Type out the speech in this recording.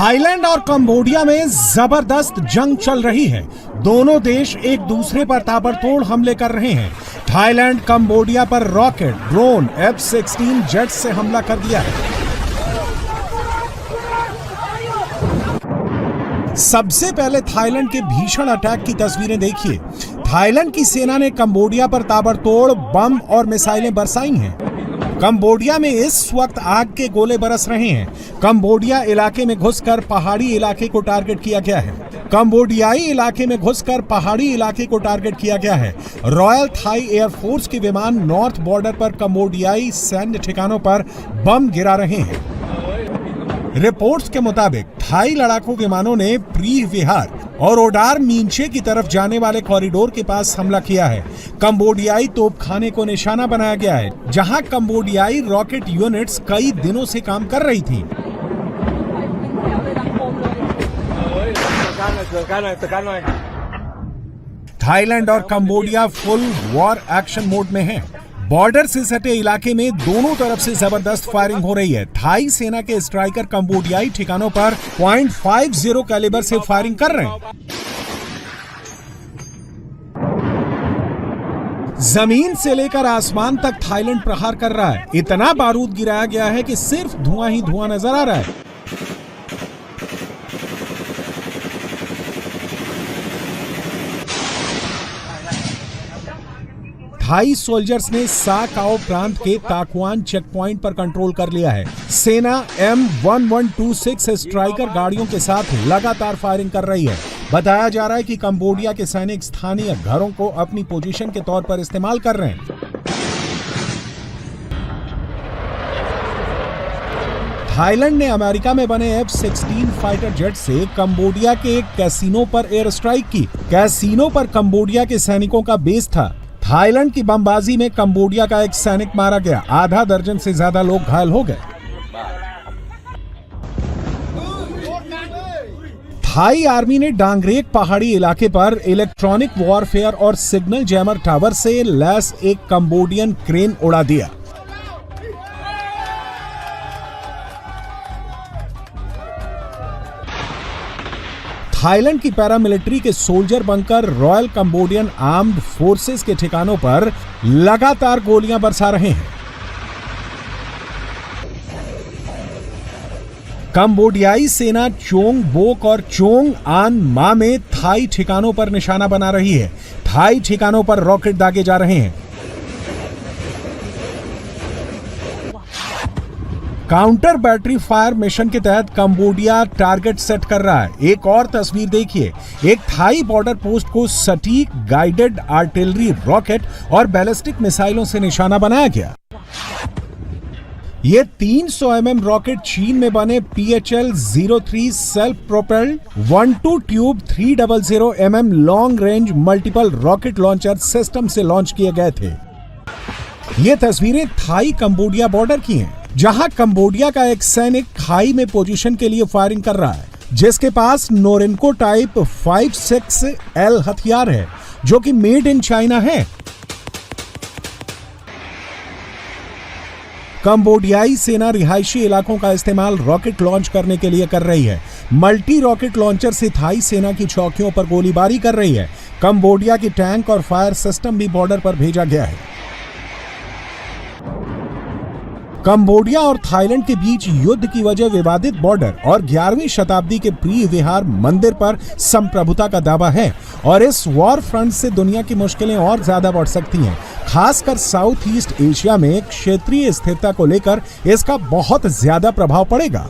Thailand और Cambodia में जबरदस्त जंग चल रही है। दोनों देश एक दूसरे पर ताबड़तोड़ हमले कर रहे हैं। थाईलैंड कंबोडिया पर रॉकेट, ड्रोन, F-16 जेट से हमला कर दिया है। सबसे पहले थाईलैंड के भीषण अटैक की तस्वीरें देखिए। थाईलैंड की सेना ने कंबोडिया पर ताबड़तोड़ बम और मिसाइलें बरसाई हैं। कंबोडिया में इस वक्त आग के गोले बरस रहे हैं। कंबोडिया इलाके में घुसकर पहाड़ी इलाके को टारगेट किया गया है। कंबोडियाई इलाके में घुसकर पहाड़ी इलाके को टारगेट किया गया है। रॉयल थाई एयरफोर्स के विमान नॉर्थ बॉर्डर पर कंबोडियाई सैन्य ठिकानों पर बम गिरा रहे हैं। रिपोर्ट्स के मुताबिक थाई लड़ाकू विमानों ने प्री विहार और ओडार मींचे की तरफ जाने वाले कॉरिडोर के पास हमला किया है। कंबोडियाई तोपखाने को निशाना बनाया गया है, जहां कंबोडियाई रॉकेट यूनिट्स कई दिनों से काम कर रही थी। थाईलैंड और Cambodia full war action mode में हैं। बॉर्डर से सटे इलाके में दोनों तरफ से जबरदस्त फायरिंग हो रही है। थाई सेना के स्ट्राइकर कंबोडियाई ठिकानों पर .50 कैलिबर से फायरिंग कर रहे हैं। जमीन से लेकर आसमान तक थाईलैंड प्रहार कर रहा है। इतना बारूद गिराया गया है कि सिर्फ धुआं ही धुआं नजर आ रहा है। थाई सोल्जर्स ने सा काओ प्रांत के ताकुआन चेक पॉइंट पर कंट्रोल कर लिया है। सेना M1126 स्ट्राइकर गाड़ियों के साथ लगातार फायरिंग कर रही है। बताया जा रहा है कि कंबोडिया के सैनिक स्थानीय घरों को अपनी पोजीशन के तौर पर इस्तेमाल कर रहे हैं। थाईलैंड ने अमेरिका में बने F-16 फाइटर जेट से कंबोडिया के एक कैसीनो पर एयर स्ट्राइक की। कैसीनो पर कंबोडिया के सैनिकों का बेस था। थाईलैंड की बमबाजी में कंबोडिया का एक सैनिक मारा गया। आधा दर्जन से ज्यादा लोग घायल हो गए। थाई आर्मी ने डांगरेक पहाड़ी इलाके पर इलेक्ट्रॉनिक वॉरफेयर और सिग्नल जैमर टावर से लैस एक कंबोडियन क्रेन उड़ा दिया। थाईलैंड की पैरामिलिट्री के सोल्जर बनकर रॉयल कंबोडियन आर्म्ड फोर्सेस के ठिकानों पर लगातार गोलियां बरसा रहे हैं। कंबोडियाई सेना चोंग बोक और चोंग आन मा में थाई ठिकानों पर निशाना बना रही है। थाई ठिकानों पर रॉकेट दागे जा रहे हैं। काउंटर बैटरी फायर मिशन के तहत कंबोडिया टारगेट सेट कर रहा है। एक और तस्वीर देखिए। एक थाई बॉर्डर पोस्ट को सटीक गाइडेड आर्टिलरी रॉकेट और बैलिस्टिक मिसाइलों से निशाना बनाया गया। ये 300 mm रॉकेट चीन में बने PHL-03 self propelled 12 tube 300 mm long range multiple rocket launcher system से लॉन्च किए गए थे। ये तस्वीरें थाई कंबोडिया बॉर्डर की हैं, जहां कंबोडिया का एक सैनिक खाई में पोजीशन के लिए फायरिंग कर रहा है, जिसके पास नोरिनको टाइप 56L हथियार है, जो कि मेड इन चाइना है। कंबोडियाई सेना रिहायशी इलाकों का इस्तेमाल रॉकेट लॉन्च करने के लिए कर रही है। मल्टी रॉकेट लॉन्चर से थाई सेना की चौकियों पर गोलीबारी कर रही है। कंबोडिया की टैंक और फायर सिस्टम भी बॉर्डर पर भेजा गया है। कंबोडिया और थाईलैंड के बीच युद्ध की वजह विवादित बॉर्डर और 11वीं शताब्दी के प्री विहार मंदिर पर संप्रभुता का दावा है, और इस वॉर फ्रंट से दुनिया की मुश्किलें और ज्यादा बढ़ सकती हैं। खासकर साउथ ईस्ट एशिया में क्षेत्रीय स्थिरता को लेकर इसका बहुत ज्यादा प्रभाव पड़ेगा।